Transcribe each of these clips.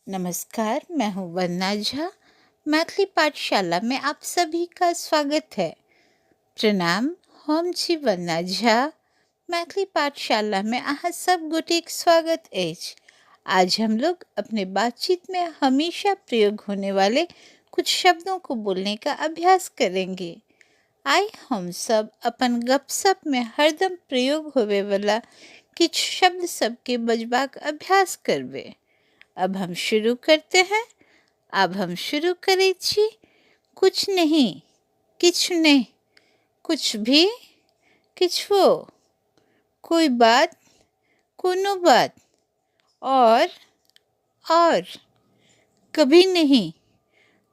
नमस्कार, मैं हूँ वंदना झा। मैथिली पाठशाला में आप सभी का स्वागत है। प्रणाम, हम छी वंदना झा। मैथिली पाठशाला में अहाँ सब गोटेक स्वागत अछि। आज हम लोग अपने बातचीत में हमेशा प्रयोग होने वाले कुछ शब्दों को बोलने का अभ्यास करेंगे। आइ हम सब अपन गपशप में हरदम प्रयोग होवे वाला किछ शब्द सबके बजबाक अभ्यास करबे। अब हम शुरू करते हैं। अब हम शुरू करै छी। कुछ नहीं, किछ नहीं, कुछ भी, किछो, कोई बात, कोनो बात, और, कभी नहीं,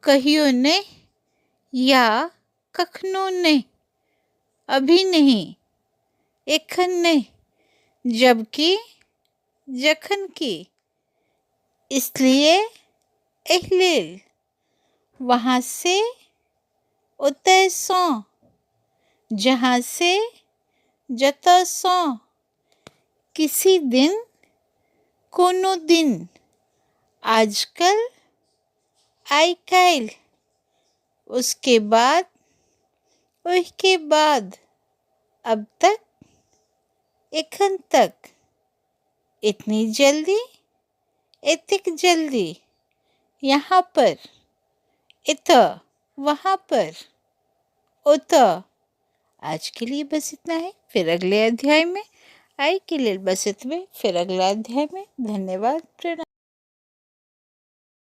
कहियो नहीं, या कखनो नहीं, अभी नहीं, एखन नहीं, जबकि, जखन की, इसलिए, एहिलेल, वहाँ से, ओतय सँ, जहाँ से, जतय सँ, किसी दिन, कोनो दिन, आजकल, आइ काल्हि, उसके बाद, ओहिके बाद, अब तक, एखन तक, इतनी जल्दी, एतेक जल्दी, यहाँ पर, एतऽ, वहाँ पर, ओतऽ। आज के लिए बस इतना है। फिर अगले अध्याय में। आइ के लिए बस इतने। फिर अगला अध्याय में। धन्यवाद। प्रणाम।